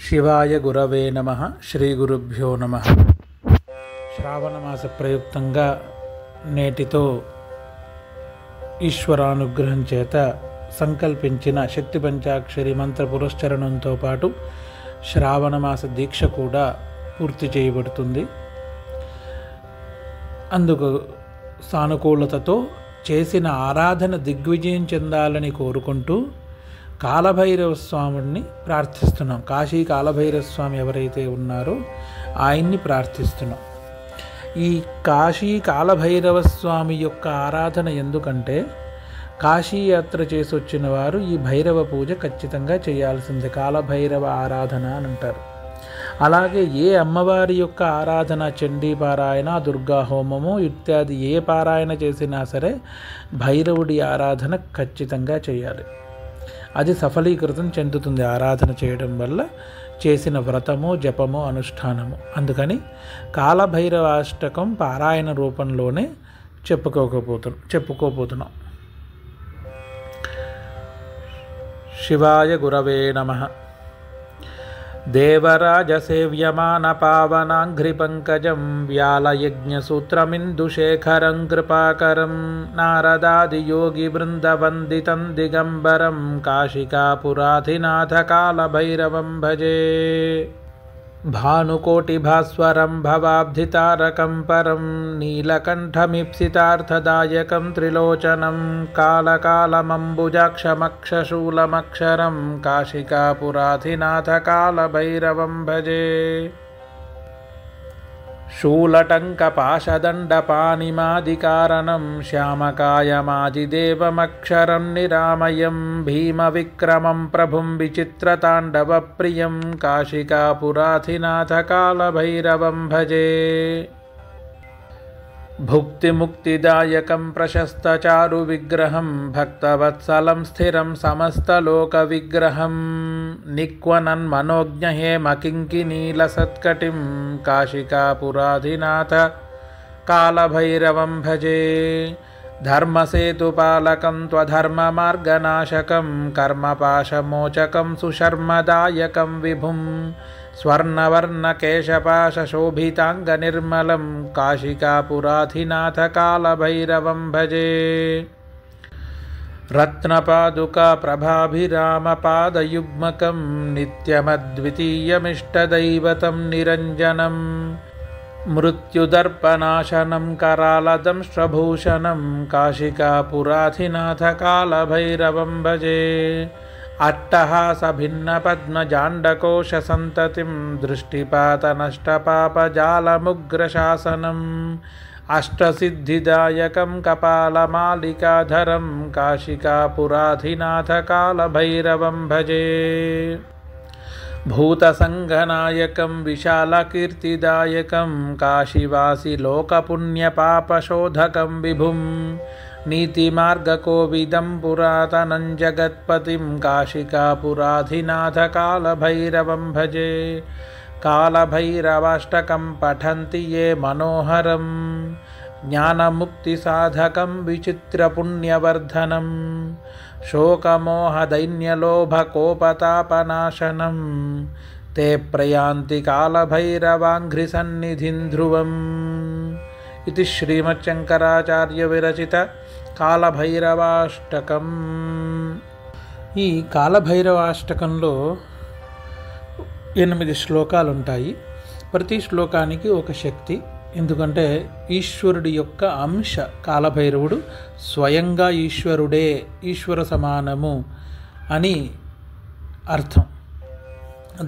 శివాయ గురవే నమః. శ్రీ గురుభ్యో నమః. శ్రావణమాస ప్రయుక్తంగా నేటితో ఈశ్వరానుగ్రహం చేత సంకల్పించిన శక్తి పంచాక్షరి మంత్ర పురస్చరణంతో పాటు శ్రావణమాస దీక్ష కూడా పూర్తి చేయబడుతుంది. అందుకు సానుకూలతతో చేసిన ఆరాధన దిగ్విజయం చెందాలని కోరుకుంటూ కాలభైరవ స్వామిని ప్రార్థిస్తున్నాం. కాశీ కాలభైరవ స్వామి ఎవరైతే ఉన్నారో ఆయన్ని ప్రార్థిస్తున్నాం. ఈ కాశీ కాలభైరవ స్వామి యొక్క ఆరాధన ఎందుకంటే కాశీ యాత్ర చేసి వచ్చిన వారు ఈ భైరవ పూజ ఖచ్చితంగా చేయాల్సిందే. కాలభైరవ ఆరాధన అని అంటారు. అలాగే ఏ అమ్మవారి యొక్క ఆరాధన, చండీ పారాయణ, దుర్గా హోమము ఇత్యాది ఏ పారాయణ చేసినా సరే భైరవుడి ఆరాధన ఖచ్చితంగా చేయాలి. అది సఫలీకృతం చెందుతుంది ఆరాధన చేయడం వల్ల, చేసిన వ్రతము, జపము, అనుష్ఠానము. అందుకని కాలభైరవాష్టకం పారాయణ రూపంలోనే చెప్పుకోబోతున్నాం. శివాయ గురవే నమః. దేవరాజ సేవ్యమాన పావనాంఘ్రి పంకజం వ్యాలయజ్ఞసూత్రమిందుశేఖరం కృపాకరం నారదాది యోగి బృందవందితం దిగంబరం కాశికాపురాధినాథ కాలభైరవం భజే. భానుకోటిభాస్వరం భవాబ్ధితారకం పరం నీలకంఠమిప్సితార్థదాయకం త్రిలోచనం కాలకాలమంబుజాక్షమక్షశూలమక్షరం కాశికాపురాధినాథ కాలభైరవం భజే. శూలటంకపాశదండపాణిమాదికారణం శ్యామకాయమాదిదేవమక్షరం నిరామయం భీమవిక్రమం ప్రభుం విచిత్రతాండవప్రియం కాశికాపురాధినాథ కాలభైరవం భజే. భుక్తిముక్తిదాయకం ప్రశస్తచారు విగ్రహం భక్తవత్సలం స్థిరం సమస్తలోక విగ్రహం నిక్వనన్మనోజ్ఞహేమకింకినీలసత్కటిం కాశికాపురాధినాథ కాలభైరవం భజే. ధర్మసేతుపాలకం త్వధర్మమార్గనాశకం కర్మపాశమోచకం సుశర్మదాయకం విభుం స్వర్ణవర్ణకేశపాశోభితాంగనిర్మలం కాశికాపురాధినాథ కాలభైరవం భజే. రత్నపాదుకా ప్రభాభిరామపాదయుగ్మకం నిత్యమద్వితీయమిష్టదైవతం నిరంజనం మృత్యుదర్పనాశనం करालदंष्ट्रभूषणं కాశికాపురాధినాథ కాలభైరవం భజే. అట్టహాసభిన్నపద్మజాండకోశసంతతిం దృష్టిపాతనష్టపాపజాలముగ్రశాసనం అష్టసిద్ధిదాయకం కపాలమాలికాధరం కాశికాపురాధినాథ కాలభైరవం భజే. భూతసంఘనాయకం విశాలకీర్తిదాయకం కాశీవాసి లోకపుణ్యపాపశోధకం విభుం నీతిమార్గకోవిదం పురాతనం జగత్పతిం కాశికాపురాధినాథ కాలభైరవం భజే. కాలభైరవాష్టకం పఠంతి ఏ మనోహరం జ్ఞానముక్తిసాధకం విచిత్రపుణ్యవర్ధనం శోకమోహదైన్యలోభకోపతాపనాశనం తే ప్రయాంతి కాలభైరవాంఘ్రిసన్నిధిం ధ్రువం. ఇది శ్రీమచ్చంకరాచార్య విరచిత కాలభైరవాష్టకం. ఈ కాలభైరవాష్టకంలో 8 శ్లోకాలు ఉంటాయి. ప్రతి శ్లోకానికి ఒక శక్తి. ఎందుకంటే ఈశ్వరుడి యొక్క అంశ కాలభైరవుడు స్వయంగా ఈశ్వరుడే, ఈశ్వర సమానము అని అర్థం.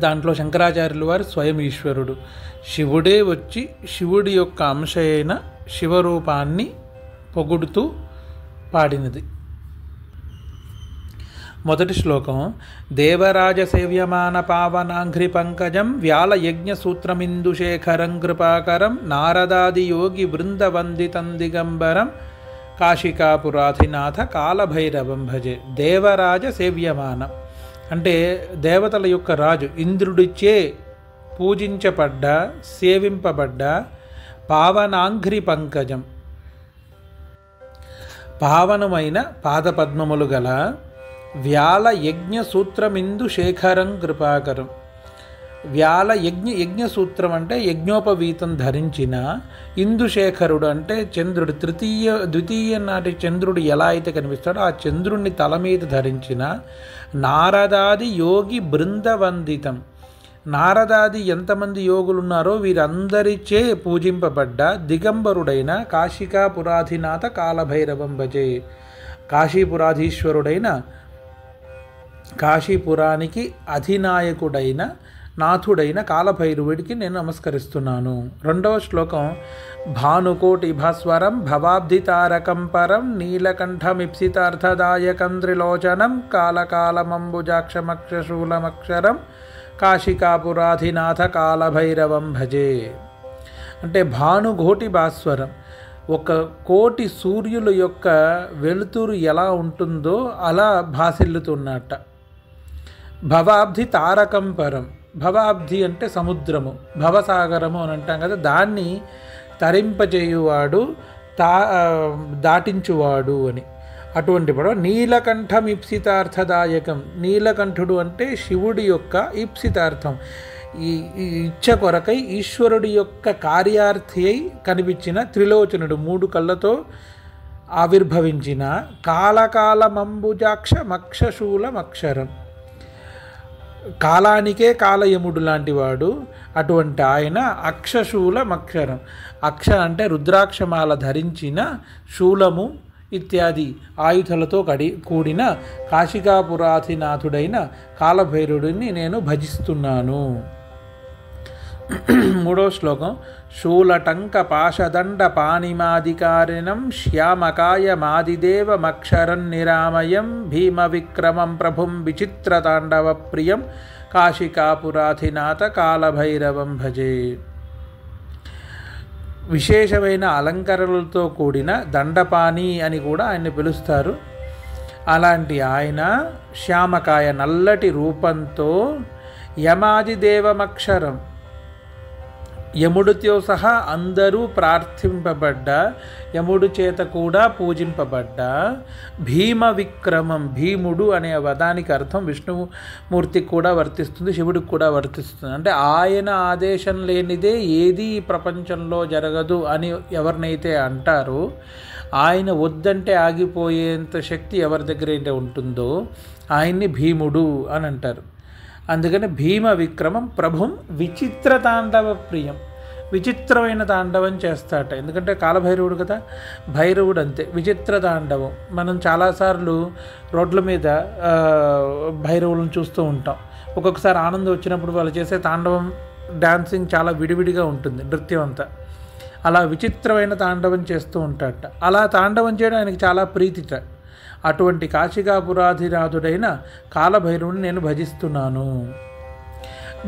దాంట్లో శంకరాచార్యుల వారు స్వయం ఈశ్వరుడు, శివుడే వచ్చి శివుడి యొక్క అంశ అయిన శివరూపాన్ని పొగుడుతూ పాడినది. మొదటి శ్లోకం దేవరాజ సేవ్యమాన పావనాంఘ్రి పంకజం వ్యాలయజ్ఞసూత్రమిందుశేఖరం కృపాకరం నారదాది యోగి బృందవందితం దిగంబరం కాశికాపురాధినాథ కాలభైరవం భజే. దేవరాజ సేవ్యమానం అంటే దేవతల యొక్క రాజు, ఇంద్రుడిచే పూజించబడ్డ, సేవింపబడ్డ పావనాంఘ్రి పంకజం, పావనమైన పాదపద్మములు గల వ్యాల యజ్ఞ సూత్రమిందు శేఖరం కృపాకరం వ్యాల యజ్ఞసూత్రం అంటే యజ్ఞోపవీతం ధరించిన ఇందుశేఖరుడు అంటే చంద్రుడు ద్వితీయ నాటి చంద్రుడు ఎలా అయితే కనిపిస్తాడో ఆ చంద్రుడిని తల మీద ధరించిన నారదాది యోగి బృందవందితం, నారదాది ఎంతమంది యోగులు ఉన్నారో వీరందరిచే పూజింపబడ్డ దిగంబరుడైన కాశికాపురాధినాథ కాలభైరవం భజే. కాశీపురాధీశ్వరుడైన, కాశీపురానికి అధినాయకుడైన నాథుడైన కాలభైరవుడికి నేను నమస్కరిస్తున్నాను. 2వ శ్లోకం భానుకోటి భాస్వరం భవాబ్ధితారకం పరం నీలకంఠమిప్సితార్థదాయకం త్రిలోచనం కాలకాలమంబుజాక్షమక్షశూలమక్షరం కాశికాపురాధినాథ కాలభైరవం భజే. అంటే భానుకోటి భాస్వరం, ఒక కోటి సూర్యుల యొక్క వెలుతురు ఎలా ఉంటుందో అలా భాసిల్లుతున్నట్ట. భవాబ్ధి తారకం పరం, భవాబ్ధి అంటే సముద్రము, భవసాగరము అని అంటాం కదా, దాన్ని తరింపచేయువాడు, దాటించువాడు అని. అటువంటి పడవ నీలకంఠం ఇప్సితార్థదాయకం. నీలకంఠుడు అంటే శివుడి యొక్క ఇప్సితార్థం, ఈ ఇచ్చ కొరకై ఈశ్వరుడి యొక్క కార్యార్థి అయి కనిపించిన త్రిలోచనుడు, 3 కళ్ళతో ఆవిర్భవించిన కాలకాలమంబుజాక్ష మక్షశూలమక్షరం, కాలానికే కాలయముడు లాంటివాడు. అటువంటి ఆయన అక్షశూలమక్షరం, అక్ష అంటే రుద్రాక్షమాల ధరించిన, శూలము ఇత్యాది ఆయుధాలతో కూడిన కాశికాపురాధినాథుడైన కాలభైరవుడిని నేను భజిస్తున్నాను. 3వ శ్లోకం శూలటంక పాశదండ పాణిమాదికారిణం శ్యామకాయమాదిదేవమక్షరం నిరామయం భీమ విక్రమం ప్రభుం విచిత్రతాండవ ప్రియం కాశికాపురాధినాథ కాలభైరవం భజే. విశేషమైన అలంకరణలతో కూడిన దండపాణి అని కూడా ఆయన్ని పిలుస్తారు. అలాంటి ఆయన శ్యామకాయ నల్లటి రూపంతో యమాదిదేవమక్షరం, యముడితో సహా అందరూ ప్రార్థింపబడ్డ, యముడి చేత కూడా పూజింపబడ్డ భీమ విక్రమం, భీముడు అనే పదానికి అర్థం విష్ణుమూర్తికి కూడా వర్తిస్తుంది, శివుడికి కూడా వర్తిస్తుంది. అంటే ఆయన ఆదేశం లేనిదే ఏది ప్రపంచంలో జరగదు అని ఎవరినైతే అంటారో, ఆయన వద్దంటే ఆగిపోయేంత శక్తి ఎవరి దగ్గర అయితే ఉంటుందో ఆయన్ని భీముడు అని అంటారు. అందుకని భీమ విక్రమం ప్రభుం విచిత్ర తాండవ ప్రియం, విచిత్రమైన తాండవం చేస్తాట. ఎందుకంటే కాలభైరవుడు కదా, భైరవుడు అంతే, విచిత్ర తాండవం. మనం చాలాసార్లు రోడ్ల మీద భైరవులను చూస్తూ ఉంటాం. ఒక్కొక్కసారి ఆనందం వచ్చినప్పుడు వాళ్ళు చేసే తాండవం, డాన్సింగ్ చాలా విడివిడిగా ఉంటుంది, నృత్యం అంతా. అలా విచిత్రమైన తాండవం చేస్తూ ఉంటాడట. అలా తాండవం చేయడం ఆయనకి చాలా ప్రీతిట. అటువంటి కాశికాపురాధినాథుడైన కాలభైరవుని నేను భజిస్తున్నాను.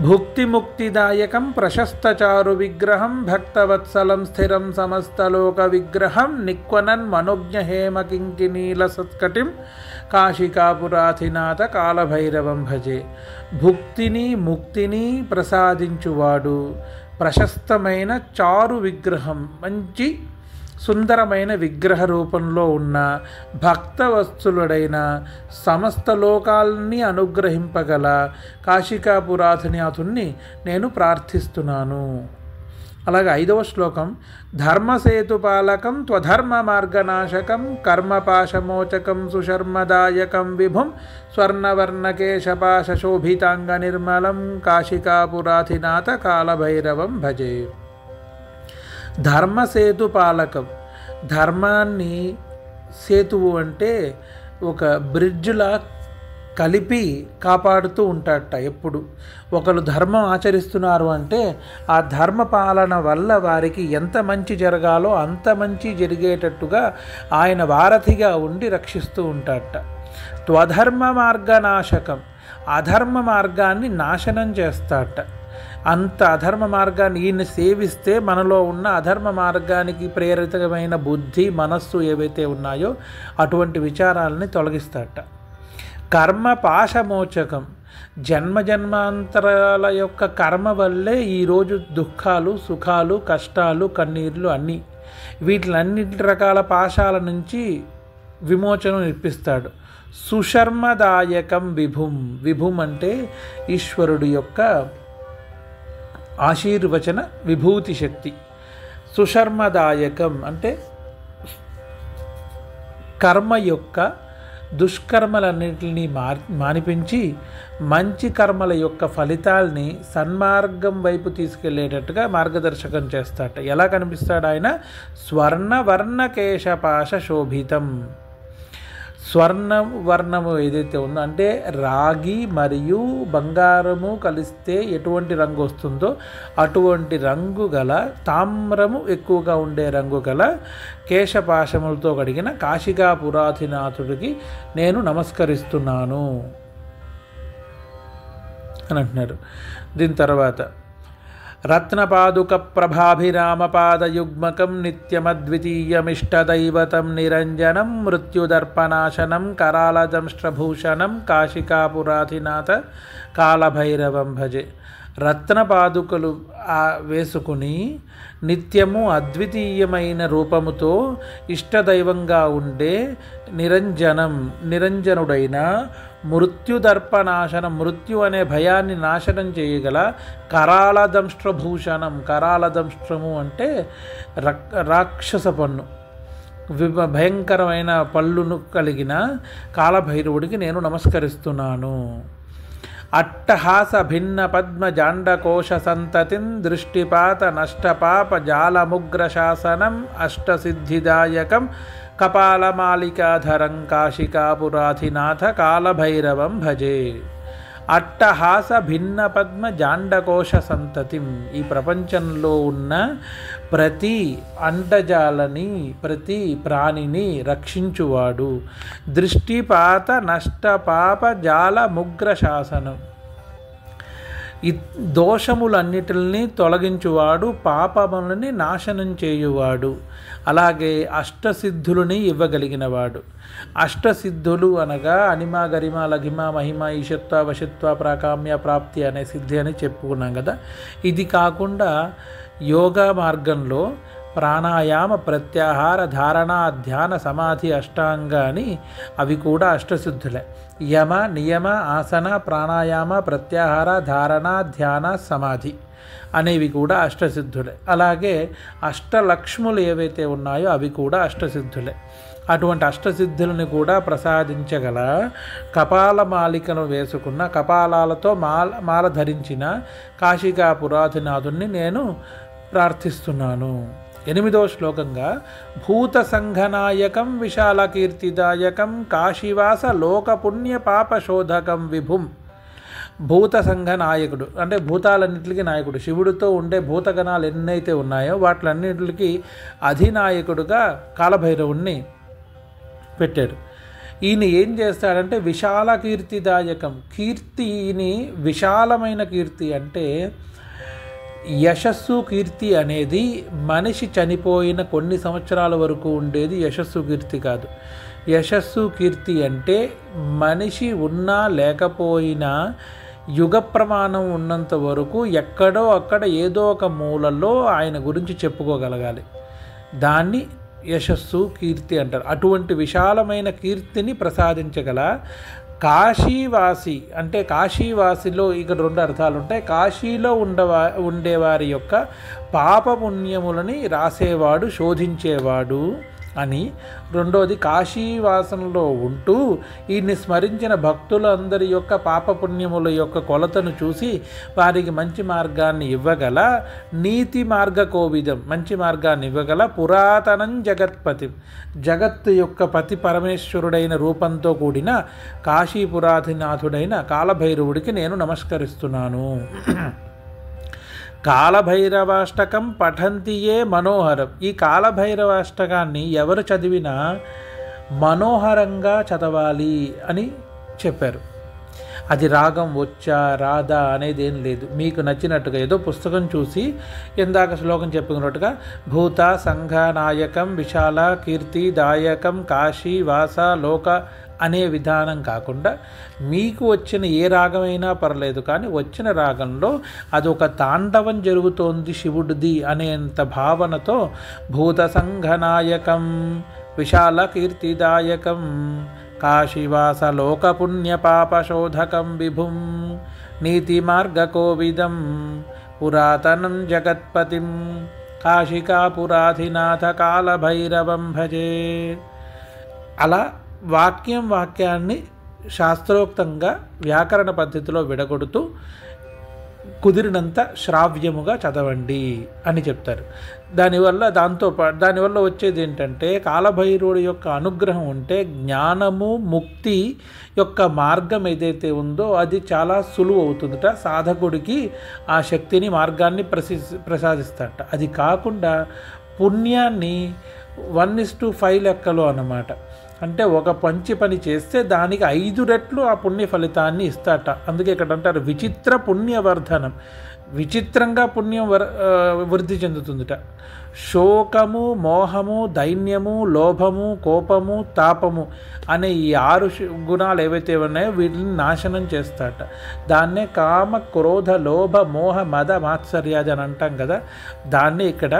భుక్తిముక్తిదాయకం ప్రశస్తచారు విగ్రహం భక్తవత్సలం స్థిరం సమస్తలోక విగ్రహం నిక్వనన్ మనోజ్ఞ హేమ కింకినీల సత్కటిం కాశికాపురాధినాథ కాలభైరవం భజే. భుక్తిని ముక్తిని ప్రసాదించువాడు, ప్రశస్తమైన చారు విగ్రహం, మంచి సుందరమైన విగ్రహ రూపంలో ఉన్న భక్తవత్సలుడైన, సమస్త లోకాలని అనుగ్రహింపగల కాశికాపురాధినాథుణ్ణి నేను ప్రార్థిస్తున్నాను. అలాగే 5వ శ్లోకం ధర్మసేతుపాలకం త్వధర్మ మార్గనాశకం కర్మపాశమోచకం సుశర్మదాయకం విభుం స్వర్ణవర్ణకేశపాశోభితాంగ నిర్మలం కాశికాపురాధినాథ కాలభైరవం భజే. ధర్మసేతుపాలకం, ధర్మాన్ని సేతువు అంటే ఒక బ్రిడ్జ్లా కలిపి కాపాడుతూ ఉంటాడట. ఎప్పుడు ఒకరు ధర్మం ఆచరిస్తున్నారు అంటే ఆ ధర్మ పాలన వల్ల వారికి ఎంత మంచి జరగాలో అంత మంచి జరిగేటట్టుగా ఆయన వారధిగా ఉండి రక్షిస్తూ ఉంటాడట. త్వధర్మ మార్గనాశకం, అధర్మ మార్గాన్ని నాశనం చేస్తాడట. అంత అధర్మ మార్గాన్ని ఈయన సేవిస్తే మనలో ఉన్న అధర్మ మార్గానికి ప్రేరితమైన బుద్ధి, మనస్సు ఏవైతే ఉన్నాయో అటువంటి విచారాలని తొలగిస్తాడట. కర్మ పాశమోచకం, జన్మజన్మాంతరాల యొక్క కర్మ వల్లే ఈరోజు దుఃఖాలు, సుఖాలు, కష్టాలు, కన్నీళ్ళు అన్నీ, వీటిలన్నిటి రకాల పాశాల నుంచి విమోచనం ఇప్పిస్తాడు. సుశర్మదాయకం విభుం, విభుం అంటే ఈశ్వరుడు యొక్క ఆశీర్వచన విభూతి శక్తి. సుశర్మదాయకం అంటే కర్మ యొక్క దుష్కర్మలన్నింటినీ మానిపించి మంచి కర్మల యొక్క ఫలితాల్ని సన్మార్గం వైపు తీసుకెళ్లేటట్టుగా మార్గదర్శకం చేస్తాట. ఎలా కనిపిస్తాడు ఆయన? స్వర్ణవర్ణ కేశపాశ శోభితం. వర్ణము ఏదైతే ఉందో అంటే రాగి మరియు బంగారము కలిస్తే ఎటువంటి రంగు వస్తుందో అటువంటి రంగు గల, తామ్రము ఎక్కువగా ఉండే రంగు గల కేశపాశములతో కడిగిన కాశికాపురాధినాథుడికి నేను నమస్కరిస్తున్నాను అని అంటున్నారు. దీని తర్వాత రత్నపాదుక ప్రభాభిరామపాదయుగ్మకం నిత్యమద్వితీయమిష్టదైవతం నిరంజనం మృత్యుదర్పనాశనం కరాళదంష్ట్రభూషణం కాశికాపురాధినాథ కాలభైరవం భజే. రత్నపాదుకలు వేసుకుని నిత్యము అద్వితీయమైన రూపముతో ఇష్టదైవంగా ఉండే నిరంజనుడైన మృత్యుదర్పనాశనం, మృత్యు అనే భయాన్ని నాశనం చేయగల కరాళదంష్ట్రభూషణం. కరాళదంష్ట్రము అంటే రాక్షస పన్ను, భయంకరమైన పళ్ళును కలిగిన కాలభైరవుడికి నేను నమస్కరిస్తున్నాను. అట్టహాస భిన్న పద్మ జాండకోశ సంతతిం దృష్టిపాత నష్టపాప జాలముగ్రశాసనం అష్టసిద్ధిదాయకం కపాలమాలికాధరం కాశికాపురాధినాథ కాలభైరవం భజే. అట్టహాస భిన్న పద్మ జాండకోశ సంతతిం. ఈ ప్రపంచంలో ఉన్న ప్రతి అండజాలని, ప్రతి ప్రాణిని రక్షించువాడు. దృష్టిపాత నష్టపాప జాల ముగ్ర శాసనం. ఈ దోషములన్నిటిని తొలగించువాడు, పాపములని నాశనం చేయువాడు. అలాగే అష్టసిద్ధులని ఇవ్వగలిగినవాడు. అష్టసిద్ధులు అనగా అనిమ గరిమ లఘిమ మహిమ ఈశత్వ వశత్వ ప్రాకామ్య ప్రాప్తి అనే సిద్ధి అని చెప్పుకున్నాం కదా. ఇది కాకుండా యోగా మార్గంలో ప్రాణాయామ ప్రత్యాహార ధారణ ధ్యాన సమాధి అష్టాంగ అని అవి కూడా అష్టసిద్ధులే. యమ నియమ ఆసన ప్రాణాయామ ప్రత్యాహార ధారణ ధ్యాన సమాధి అనేవి కూడా అష్టసిద్ధులే. అలాగే అష్టలక్ష్ములు ఏవైతే ఉన్నాయో అవి కూడా అష్టసిద్ధులే. అటువంటి అష్టసిద్ధులను కూడా ప్రసాదించగల కపాలమాలికను వేసుకున్న, కపాలాలతో మాల ధరించిన కాశికాపురాధినాథుణ్ణి నేను ప్రార్థిస్తున్నాను. 8వ శ్లోకంగా భూత సంఘనాయకం విశాలకీర్తిదాయకం కాశీవాస లోకపుణ్య పాపశోధకం విభుం. భూత సంఘ నాయకుడు అంటే భూతాలన్నింటికి నాయకుడు. శివుడితో ఉండే భూతగణాలు ఎన్నైతే ఉన్నాయో వాటిలన్నింటికి అధినాయకుడుగా కాలభైరవుణ్ణి పెట్టాడు. ఈయన ఏం చేస్తాడంటే విశాల కీర్తిదాయకం. కీర్తిని విశాలమైన కీర్తి అంటే యశస్సు కీర్తి అనేది మనిషి చనిపోయిన కొన్ని సంవత్సరాల వరకు ఉండేది యశస్సు కీర్తి కాదు. యశస్సు కీర్తి అంటే మనిషి ఉన్నా లేకపోయినా యుగ ప్రమాణం ఉన్నంత వరకు ఎక్కడో అక్కడ ఏదో ఒక మూలలో ఆయన గురించి చెప్పుకోగలగాలి. దాన్ని యశస్సు కీర్తి అంటారు. అటువంటి విశాలమైన కీర్తిని ప్రసాదించగల కాశీవాసి అంటే కాశీవాసిలో ఇక్కడ 2 అర్థాలు ఉంటాయి. కాశీలో ఉండేవారి యొక్క పాపపుణ్యములని రాసేవాడు, శోధించేవాడు అని. రెండోది కాశీవాసంలో ఉంటూ ఈయన్ని స్మరించిన భక్తులందరి యొక్క పాపపుణ్యముల యొక్క కొలతను చూసి వారికి మంచి మార్గాన్ని ఇవ్వగల నీతి మార్గ కోవిదం, మంచి మార్గాన్ని ఇవ్వగల పురాతనం జగత్పతి, జగత్తు యొక్క పతి పరమేశ్వరుడైన రూపంతో కూడిన కాశీపురాధినాథుడైన కాలభైరవుడికి నేను నమస్కరిస్తున్నాను. కాలభైరవాష్టకం పఠంతియే మనోహరం. ఈ కాలభైరవాష్టకాన్ని ఎవరు చదివినా మనోహరంగా చదవాలి అని చెప్పారు. అది రాగం వచ్చా రాదా అనేది ఏం లేదు. మీకు నచ్చినట్టుగా ఏదో పుస్తకం చూసి ఇందాక శ్లోకం చెప్పుకున్నట్టుగా భూత సంఘ నాయకం విశాల కీర్తి దాయకం కాశీ వాస లోక అనే విధానం కాకుండా మీకు వచ్చిన ఏ రాగమైనా పర్లేదు, కానీ వచ్చిన రాగంలో అదొక తాండవం జరుగుతోంది శివుడిది అనేంత భావనతో భూత సంఘనాయకం విశాల కీర్తిదాయకం కాశీవాస లోకపుణ్య పాపశోధకం విభుం నీతి మార్గకోవిదం పురాతనం జగత్పతిం కాశికాపురాధినాథ కాలభైరవం భజే. అలా వాక్యాన్ని శాస్త్రోక్తంగా వ్యాకరణ పద్ధతిలో విడగొడుతూ కుదిరినంత శ్రావ్యముగా చదవండి అని చెప్తారు. దానివల్ల వచ్చేది ఏంటంటే, కాలభైరవుడి యొక్క అనుగ్రహం ఉంటే జ్ఞానము ముక్తి యొక్క మార్గం ఏదైతే ఉందో అది చాలా సులువు అవుతుందట. సాధకుడికి ఆ శక్తిని మార్గాన్ని ప్రసాదిస్తాడట. అది కాకుండా పుణ్యాన్ని 1:5 లెక్కలో అన్నమాట. అంటే ఒక మంచి పని చేస్తే దానికి 5 రెట్లు ఆ పుణ్య ఫలితాన్ని ఇస్తాట. అందుకే ఇక్కడ అంటారు విచిత్ర పుణ్యవర్ధనం. విచిత్రంగా పుణ్యం వృద్ధి చెందుతుందిట. శోకము, మోహము, దైన్యము, లోభము, కోపము, తాపము అనే ఈ 6 గుణాలు ఏవైతే ఉన్నాయో వీటిని నాశనం చేస్తాట. దాన్నే కామ, క్రోధ, లోభ, మోహ, మద, మాత్సర్యాది అని అంటాం కదా. దాన్ని ఇక్కడ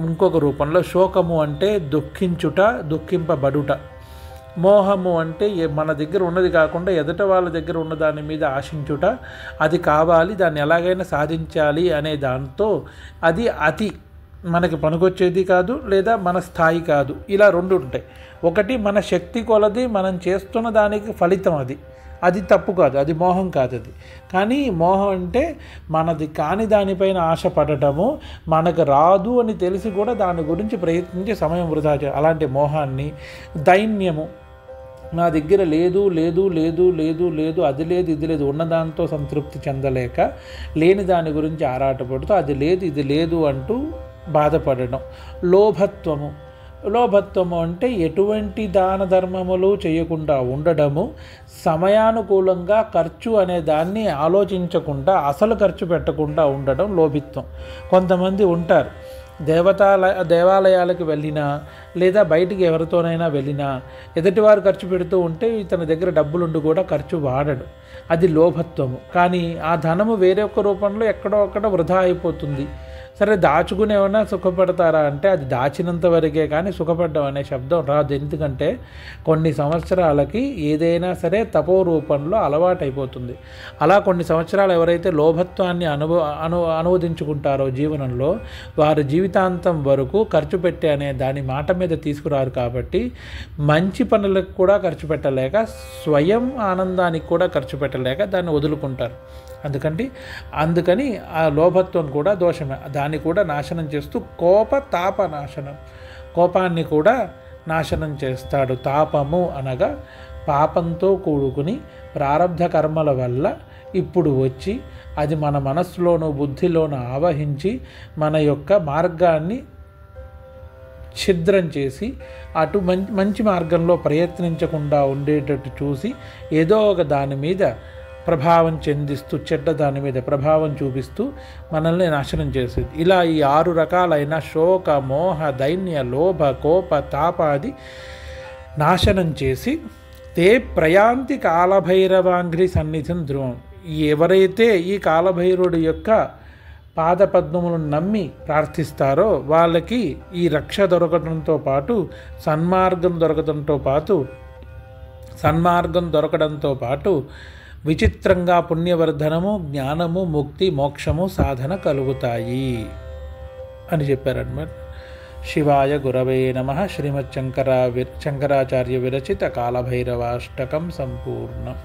ఇంకొక రూపంలో శోకము అంటే దుఃఖించుట, దుఃఖింపబడుట. మోహము అంటే మన దగ్గర ఉన్నది కాకుండా ఎదుట వాళ్ళ దగ్గర ఉన్న దాని మీద ఆశించుట, అది కావాలి, దాన్ని ఎలాగైనా సాధించాలి అనే దాంతో అది అతి మనకి పనికొచ్చేది కాదు, లేదా మన స్థాయి కాదు. ఇలా 2 ఉంటాయి. ఒకటి మన శక్తి కొలది మనం చేస్తున్న దానికి ఫలితం, అది తప్పు కాదు, అది మోహం కాదు. అది కానీ మోహం అంటే మనది కాని దానిపైన ఆశపడటము, మనకు రాదు అని తెలిసి కూడా దాని గురించి ప్రయత్నించి సమయం వృధా చేయాలి. అలాంటి మోహాన్ని. దైన్యము, నా దగ్గర లేదు లేదు లేదు లేదు లేదు అది లేదు ఇది లేదు, ఉన్నదాంతో సంతృప్తి చెందలేక లేని దాని గురించి ఆరాటపడుతూ అది లేదు ఇది లేదు అంటూ బాధపడడం. లోభత్వము అంటే ఎటువంటి దాన ధర్మములు చేయకుండా ఉండడము, సమయానుకూలంగా ఖర్చు అనే దాన్ని ఆలోచించకుండా అసలు ఖర్చు పెట్టకుండా ఉండడం లోభిత్వం. కొంతమంది ఉంటారు, దేవాలయాలకు వెళ్ళినా లేదా బయటికి ఎవరితోనైనా వెళ్ళినా ఎదుటివారు ఖర్చు పెడుతూ ఉంటే ఇతని దగ్గర డబ్బులుండి కూడా ఖర్చు వాడడు, అది లోభత్వము. కానీ ఆ ధనము వేరే ఒక్క రూపంలో ఎక్కడో అక్కడ వృధా అయిపోతుంది. సరే దాచుకుని ఏమైనా సుఖపడతారా అంటే అది దాచినంత వరకే కానీ సుఖపడ్డం అనే శబ్దం రాదు. ఎందుకంటే కొన్ని సంవత్సరాలకి ఏదైనా సరే తపో రూపంలో అలవాటైపోతుంది. అలా కొన్ని సంవత్సరాలు ఎవరైతే లోభత్వాన్ని అనువదించుకుంటారో జీవనంలో, వారి జీవితాంతం వరకు ఖర్చు పెట్టే అనే దాని మాట మీద తీసుకురారు. కాబట్టి మంచి పనులకు కూడా ఖర్చు పెట్టలేక, స్వయం ఆనందానికి కూడా ఖర్చు పెట్టలేక దాన్ని వదులుకుంటారు. అందుకని ఆ లోభత్వం కూడా దోషమే. దాన్ని కూడా నాశనం చేస్తూ తాప నాశనం, కోపాన్ని కూడా నాశనం చేస్తాడు. తాపము అనగా పాపంతో కూడుకుని ప్రారబ్ధ కర్మల వల్ల ఇప్పుడు వచ్చి అది మన మనస్సులోనూ బుద్ధిలోనూ ఆవహించి మన యొక్క మార్గాన్ని ఛిద్రం చేసి అటు మంచి మార్గంలో ప్రయత్నించకుండా ఉండేటట్టు చూసి ఏదో ఒక దాని మీద ప్రభావం చెందిస్తూ, చెడ్డ దాని మీద ప్రభావం చూపిస్తూ మనల్ని నాశనం చేసేది. ఇలా ఈ 6 రకాలైన శోక, మోహ, దైన్య, లోభ, కోప, తాపాది నాశనం చేసి తే ప్రయాంతి కాలభైరవాంఘ్రి సన్నిధిం ధ్రువం. ఎవరైతే ఈ కాలభైరవుడి యొక్క పాదపద్మములను నమ్మి ప్రార్థిస్తారో వాళ్ళకి ఈ రక్ష దొరకడంతో పాటు సన్మార్గం దొరకడంతో పాటు విచిత్రంగా పుణ్యవర్ధనము, జ్ఞానము, ముక్తి, మోక్షము సాధన కలుగుతాయి అని చెప్పారన్నమాట. శివాయ గురవే నమః. శ్రీమచ్చంకరాచార్య విరచిత కాలభైరవాష్టకం సంపూర్ణం.